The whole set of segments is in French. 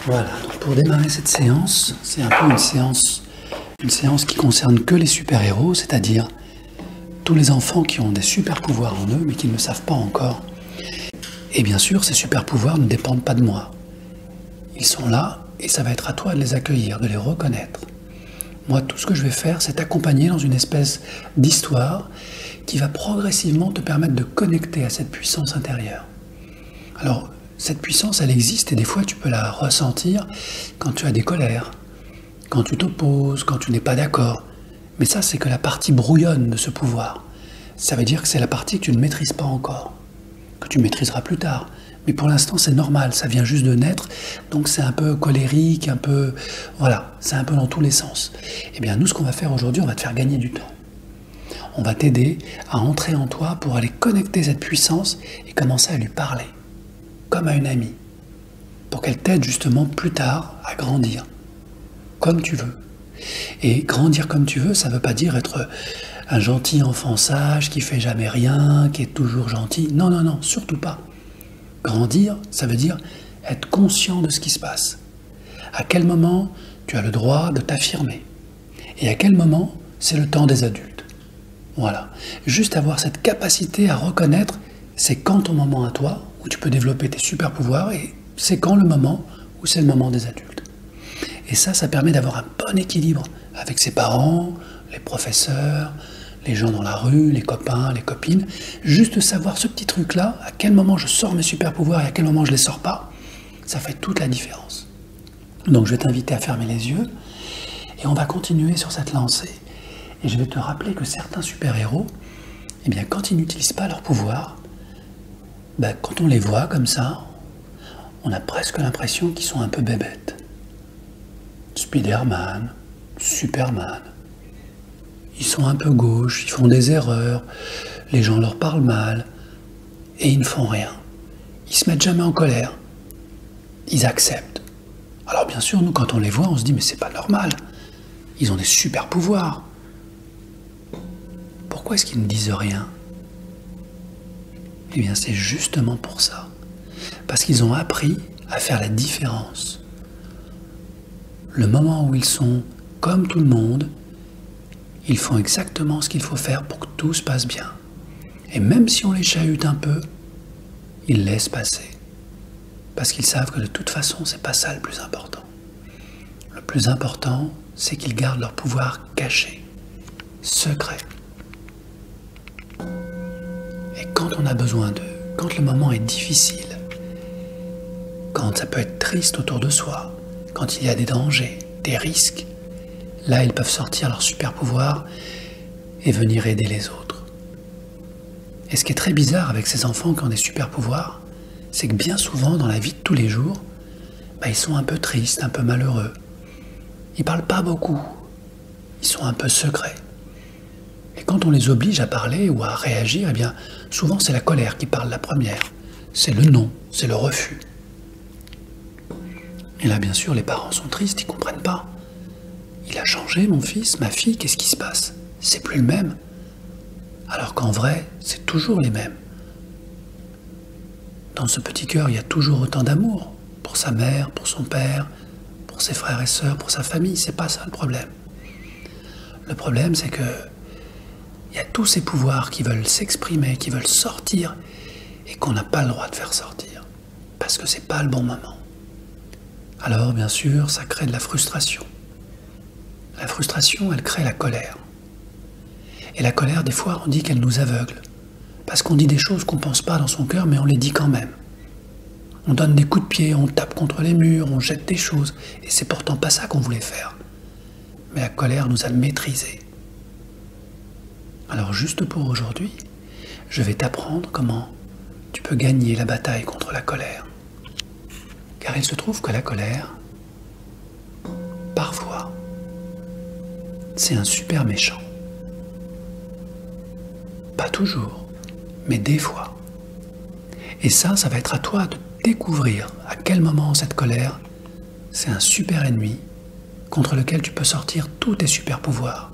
Voilà, donc pour démarrer cette séance, c'est un peu une séance qui concerne que les super-héros, c'est-à-dire tous les enfants qui ont des super-pouvoirs en eux, mais qui ne le savent pas encore. Et bien sûr, ces super-pouvoirs ne dépendent pas de moi. Ils sont là, et ça va être à toi de les accueillir, de les reconnaître. Moi, tout ce que je vais faire, c'est t'accompagner dans une espèce d'histoire qui va progressivement te permettre de connecter à cette puissance intérieure. Alors, cette puissance, elle existe et des fois, tu peux la ressentir quand tu as des colères, quand tu t'opposes, quand tu n'es pas d'accord. Mais ça, c'est que la partie brouillonne de ce pouvoir. Ça veut dire que c'est la partie que tu ne maîtrises pas encore, que tu maîtriseras plus tard. Mais pour l'instant, c'est normal, ça vient juste de naître, donc c'est un peu colérique, un peu... Voilà, c'est un peu dans tous les sens. Eh bien, nous, ce qu'on va faire aujourd'hui, on va te faire gagner du temps. On va t'aider à entrer en toi pour aller connecter cette puissance et commencer à lui parler, comme à une amie, pour qu'elle t'aide justement plus tard à grandir, comme tu veux. Et grandir comme tu veux, ça ne veut pas dire être un gentil enfant sage qui fait jamais rien, qui est toujours gentil. Non, non, non, surtout pas. Grandir, ça veut dire être conscient de ce qui se passe. À quel moment tu as le droit de t'affirmer. Et à quel moment c'est le temps des adultes. Voilà. Juste avoir cette capacité à reconnaître c'est quand ton moment à toi, où tu peux développer tes super pouvoirs, et c'est quand le moment où c'est le moment des adultes. Et ça permet d'avoir un bon équilibre avec ses parents, les professeurs, les gens dans la rue, les copains, les copines. Juste savoir ce petit truc-là, à quel moment je sors mes super pouvoirs et à quel moment je ne les sors pas, ça fait toute la différence. Donc je vais t'inviter à fermer les yeux et on va continuer sur cette lancée. Et je vais te rappeler que certains super-héros, eh bien, quand ils n'utilisent pas leur pouvoir, quand on les voit comme ça, on a presque l'impression qu'ils sont un peu bébêtes. Spider-Man, Superman. Ils sont un peu gauches, ils font des erreurs, les gens leur parlent mal, et ils ne font rien. Ils se mettent jamais en colère. Ils acceptent. Alors bien sûr, nous, quand on les voit, on se dit, mais c'est pas normal. Ils ont des super pouvoirs. Pourquoi est-ce qu'ils ne disent rien ? Eh bien, c'est justement pour ça. Parce qu'ils ont appris à faire la différence. Le moment où ils sont comme tout le monde, ils font exactement ce qu'il faut faire pour que tout se passe bien. Et même si on les chahute un peu, ils laissent passer. Parce qu'ils savent que de toute façon, c'est pas ça le plus important. Le plus important, c'est qu'ils gardent leur pouvoir caché, secret. Et quand on a besoin d'eux, quand le moment est difficile, quand ça peut être triste autour de soi, quand il y a des dangers, des risques, là, ils peuvent sortir leur super pouvoir et venir aider les autres. Et ce qui est très bizarre avec ces enfants qui ont des super pouvoirs, c'est que bien souvent, dans la vie de tous les jours, ils sont un peu tristes, un peu malheureux. Ils parlent pas beaucoup. Ils sont un peu secrets. Et quand on les oblige à parler ou à réagir, eh bien, souvent c'est la colère qui parle la première. C'est le non, c'est le refus. Et là, bien sûr, les parents sont tristes, ils comprennent pas. Il a changé, mon fils, ma fille, qu'est-ce qui se passe? C'est plus le même. Alors qu'en vrai, c'est toujours les mêmes. Dans ce petit cœur, il y a toujours autant d'amour pour sa mère, pour son père, pour ses frères et sœurs, pour sa famille. C'est pas ça le problème. Le problème, c'est que il y a tous ces pouvoirs qui veulent s'exprimer, qui veulent sortir, et qu'on n'a pas le droit de faire sortir, parce que c'est pas le bon moment. Alors, bien sûr, ça crée de la frustration. La frustration, elle crée la colère. Et la colère, des fois, on dit qu'elle nous aveugle. Parce qu'on dit des choses qu'on ne pense pas dans son cœur, mais on les dit quand même. On donne des coups de pied, on tape contre les murs, on jette des choses. Et c'est pourtant pas ça qu'on voulait faire. Mais la colère nous a maîtrisés. Alors juste pour aujourd'hui, je vais t'apprendre comment tu peux gagner la bataille contre la colère. Car il se trouve que la colère, parfois, c'est un super méchant. Pas toujours, mais des fois. Et ça va être à toi de découvrir à quel moment cette colère, c'est un super ennemi contre lequel tu peux sortir tous tes super pouvoirs.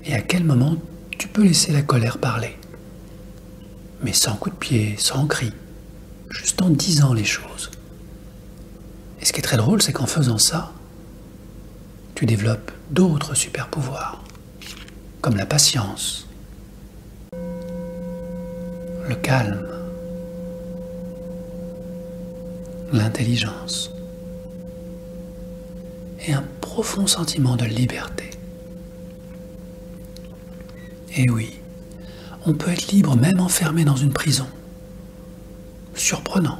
Et à quel moment tu peux laisser la colère parler. Mais sans coup de pied, sans cri, juste en disant les choses. Et ce qui est très drôle, c'est qu'en faisant ça, tu développes d'autres super pouvoirs, comme la patience, le calme, l'intelligence et un profond sentiment de liberté. Et oui, on peut être libre même enfermé dans une prison. Surprenant.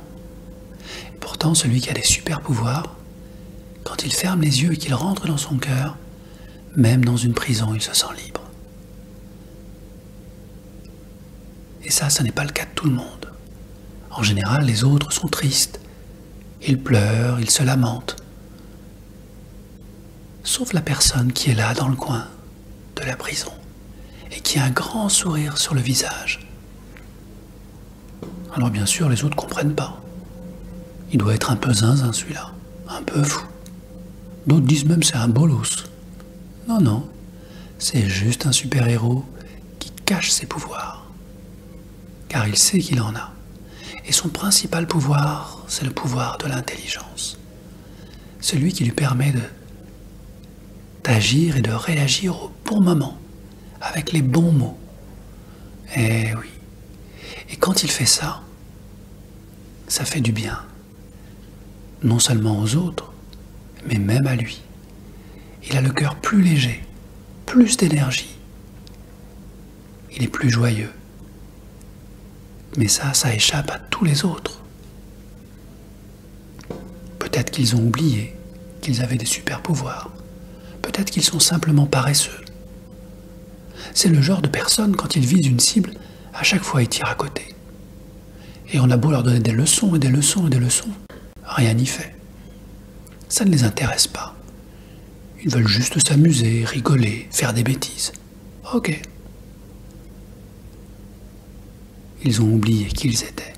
Et pourtant, celui qui a des super pouvoirs, quand il ferme les yeux et qu'il rentre dans son cœur, même dans une prison, il se sent libre. Et ça n'est pas le cas de tout le monde. En général, les autres sont tristes. Ils pleurent, ils se lamentent. Sauf la personne qui est là dans le coin de la prison et qui a un grand sourire sur le visage. Alors bien sûr, les autres ne comprennent pas. Il doit être un peu zinzin celui-là, un peu fou. D'autres disent même c'est un bolos. Non, non, c'est juste un super-héros qui cache ses pouvoirs. Car il sait qu'il en a. Et son principal pouvoir, c'est le pouvoir de l'intelligence. Celui qui lui permet d'agir et de réagir au bon moment, avec les bons mots. Eh oui. Et quand il fait ça, ça fait du bien. Non seulement aux autres, mais même à lui. Il a le cœur plus léger, plus d'énergie. Il est plus joyeux. Mais ça échappe à tous les autres. Peut-être qu'ils ont oublié qu'ils avaient des super pouvoirs. Peut-être qu'ils sont simplement paresseux. C'est le genre de personne, quand ils visent une cible, à chaque fois ils tirent à côté. Et on a beau leur donner des leçons et des leçons et des leçons, rien n'y fait. Ça ne les intéresse pas. Ils veulent juste s'amuser, rigoler, faire des bêtises. Ok. Ils ont oublié qui ils étaient.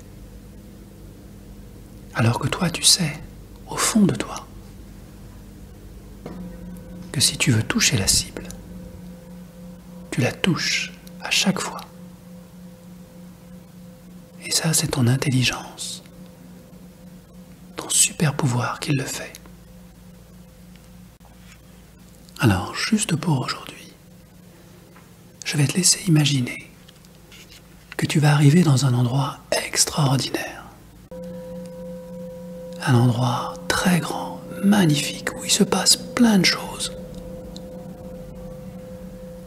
Alors que toi, tu sais, au fond de toi, que si tu veux toucher la cible, tu la touches à chaque fois. Et ça, c'est ton intelligence, ton super pouvoir qui le fait. Alors, juste pour aujourd'hui, je vais te laisser imaginer que tu vas arriver dans un endroit extraordinaire. Un endroit très grand, magnifique, où il se passe plein de choses.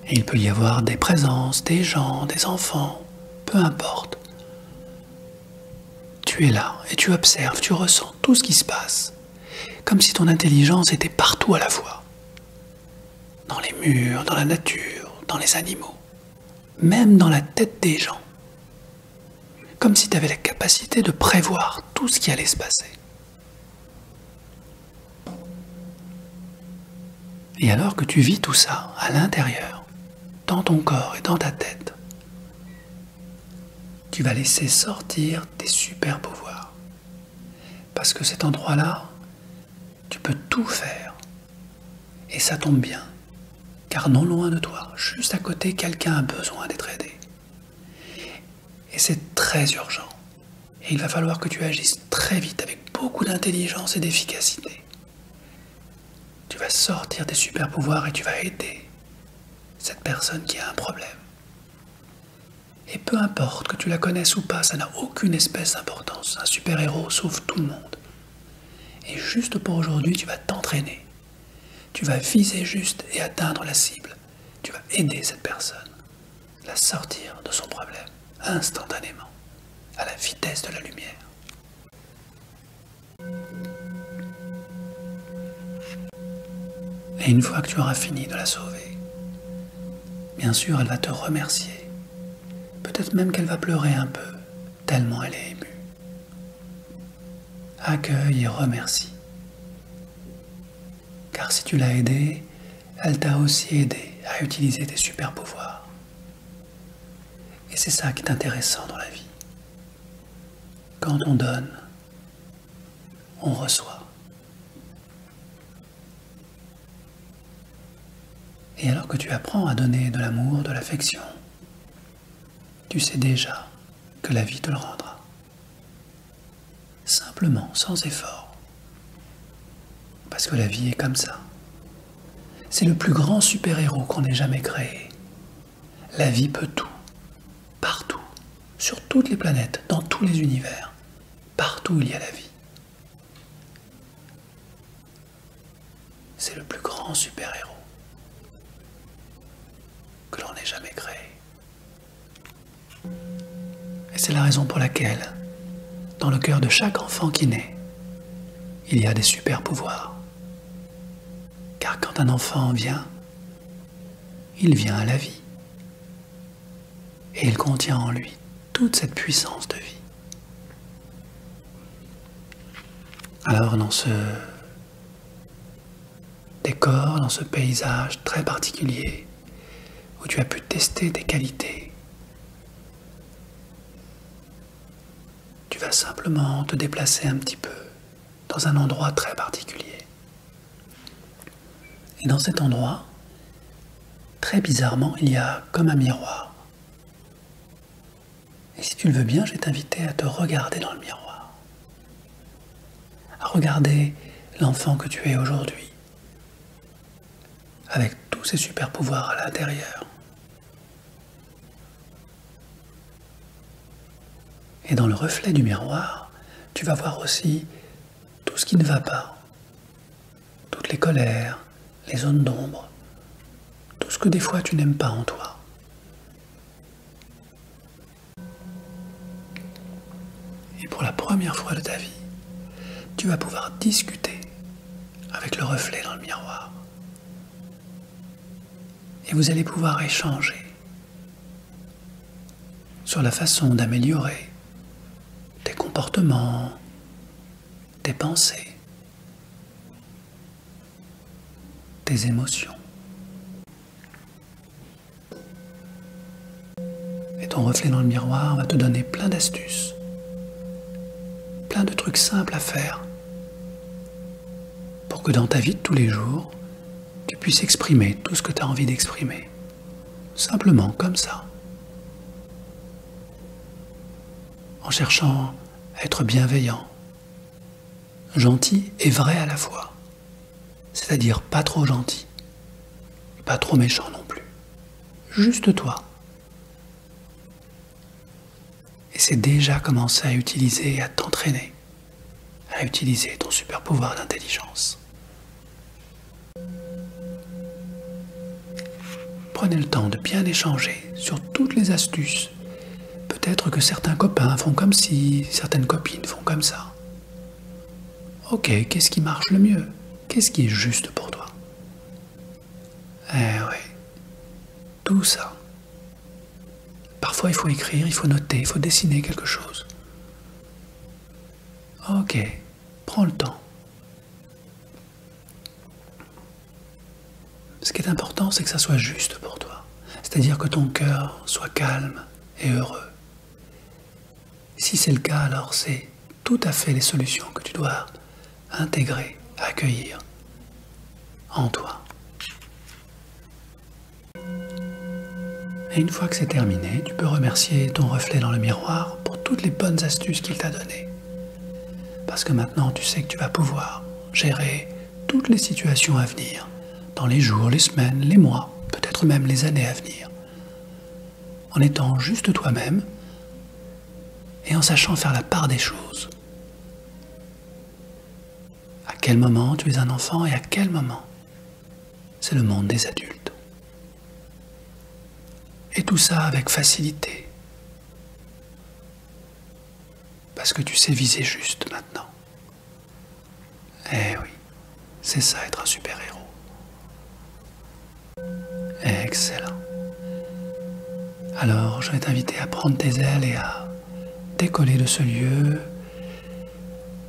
Et il peut y avoir des présences, des gens, des enfants, peu importe. Tu es là et tu observes, tu ressens tout ce qui se passe, comme si ton intelligence était partout à la fois. Dans les murs, dans la nature, dans les animaux, même dans la tête des gens. Comme si tu avais la capacité de prévoir tout ce qui allait se passer. Et alors que tu vis tout ça à l'intérieur, dans ton corps et dans ta tête, tu vas laisser sortir tes super pouvoirs. Parce que cet endroit-là, tu peux tout faire. Et ça tombe bien. Car non loin de toi, juste à côté, quelqu'un a besoin d'être aidé. Et c'est très urgent. Et il va falloir que tu agisses très vite, avec beaucoup d'intelligence et d'efficacité. Tu vas sortir tes super pouvoirs et tu vas aider cette personne qui a un problème. Et peu importe que tu la connaisses ou pas, ça n'a aucune espèce d'importance. Un super-héros sauve tout le monde. Et juste pour aujourd'hui, tu vas t'entraîner. Tu vas viser juste et atteindre la cible. Tu vas aider cette personne, la sortir de son problème, instantanément, à la vitesse de la lumière. Et une fois que tu auras fini de la sauver, bien sûr, elle va te remercier. Peut-être même qu'elle va pleurer un peu, tellement elle est émue. Accueille et remercie. Car si tu l'as aidée, elle t'a aussi aidé à utiliser tes super pouvoirs. Et c'est ça qui est intéressant dans la vie. Quand on donne, on reçoit. Et alors que tu apprends à donner de l'amour, de l'affection, tu sais déjà que la vie te le rendra. Simplement, sans effort. Parce que la vie est comme ça. C'est le plus grand super-héros qu'on ait jamais créé. La vie peut tout, partout, sur toutes les planètes, dans tous les univers. Partout il y a la vie. C'est le plus grand super-héros que l'on ait jamais créé. Et c'est la raison pour laquelle, dans le cœur de chaque enfant qui naît, il y a des super-pouvoirs. Car quand un enfant vient, il vient à la vie. Et il contient en lui toute cette puissance de vie. Alors dans ce décor, dans ce paysage très particulier, où tu as pu tester tes qualités, tu vas simplement te déplacer un petit peu dans un endroit très particulier. Et dans cet endroit, très bizarrement, il y a comme un miroir. Et si tu le veux bien, je vais t'inviter à te regarder dans le miroir. À regarder l'enfant que tu es aujourd'hui, avec tous ces super pouvoirs à l'intérieur. Et dans le reflet du miroir, tu vas voir aussi tout ce qui ne va pas, toutes les colères, les zones d'ombre, tout ce que des fois tu n'aimes pas en toi. Et pour la première fois de ta vie, tu vas pouvoir discuter avec le reflet dans le miroir. Et vous allez pouvoir échanger sur la façon d'améliorer tes comportements, tes pensées, tes émotions. Et ton reflet dans le miroir va te donner plein d'astuces, plein de trucs simples à faire pour que dans ta vie de tous les jours, tu puisses exprimer tout ce que tu as envie d'exprimer. Simplement comme ça. En cherchant à être bienveillant, gentil et vrai à la fois. C'est-à-dire pas trop gentil, pas trop méchant non plus. Juste toi. Et c'est déjà commencer à utiliser et à t'entraîner, à utiliser ton super pouvoir d'intelligence. Prenez le temps de bien échanger sur toutes les astuces. Peut-être que certains copains font comme ci, certaines copines font comme ça. Ok, qu'est-ce qui marche le mieux? Qu'est-ce qui est juste pour toi? Oui, tout ça. Parfois il faut écrire, il faut noter, il faut dessiner quelque chose. Ok, prends le temps. Ce qui est important, c'est que ça soit juste pour toi. C'est-à-dire que ton cœur soit calme et heureux. Si c'est le cas, alors c'est tout à fait les solutions que tu dois intégrer, accueillir en toi. Et une fois que c'est terminé, tu peux remercier ton reflet dans le miroir pour toutes les bonnes astuces qu'il t'a données. Parce que maintenant, tu sais que tu vas pouvoir gérer toutes les situations à venir, dans les jours, les semaines, les mois, peut-être même les années à venir, en étant juste toi-même et en sachant faire la part des choses. À quel moment tu es un enfant et à quel moment c'est le monde des adultes. Et tout ça avec facilité. Parce que tu sais viser juste maintenant. Eh oui, c'est ça être un super-héros. Excellent. Alors, je vais t'inviter à prendre tes ailes et à décoller de ce lieu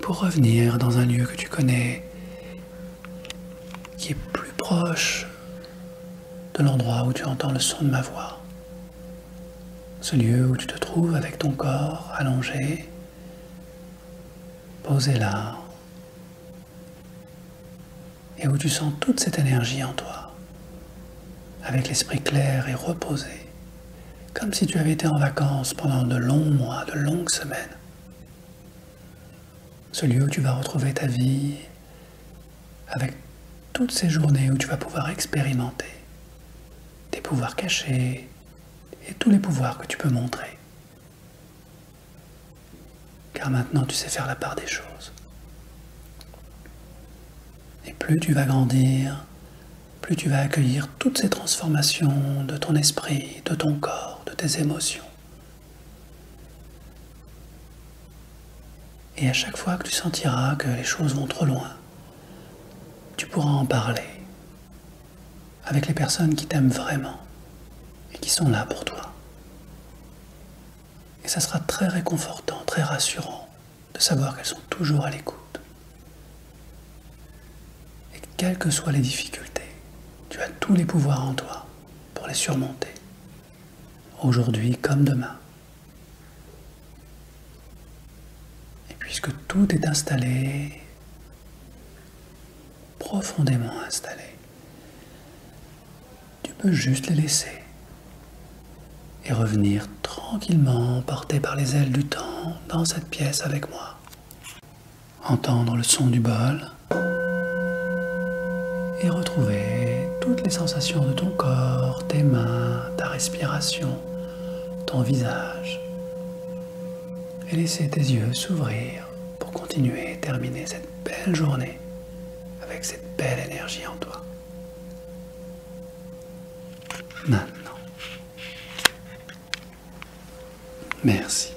pour revenir dans un lieu que tu connais, qui est plus proche de l'endroit où tu entends le son de ma voix. Ce lieu où tu te trouves avec ton corps allongé, posé là, et où tu sens toute cette énergie en toi, avec l'esprit clair et reposé, comme si tu avais été en vacances pendant de longs mois, de longues semaines. Ce lieu où tu vas retrouver ta vie avec toutes ces journées où tu vas pouvoir expérimenter tes pouvoirs cachés et tous les pouvoirs que tu peux montrer. Car maintenant tu sais faire la part des choses. Et plus tu vas grandir, plus tu vas accueillir toutes ces transformations de ton esprit, de ton corps, de tes émotions. Et à chaque fois que tu sentiras que les choses vont trop loin, tu pourras en parler avec les personnes qui t'aiment vraiment et qui sont là pour toi. Et ça sera très réconfortant, très rassurant de savoir qu'elles sont toujours à l'écoute. Et quelles que soient les difficultés, tu as tous les pouvoirs en toi pour les surmonter, aujourd'hui comme demain. Et puisque tout est installé, profondément installé, tu peux juste les laisser et revenir tranquillement, porté par les ailes du temps, dans cette pièce avec moi. Entendre le son du bol et retrouver toutes les sensations de ton corps, tes mains, ta respiration, ton visage. Et laisser tes yeux s'ouvrir pour continuer et terminer cette belle journée avec cette belle énergie en toi. Maintenant. Merci.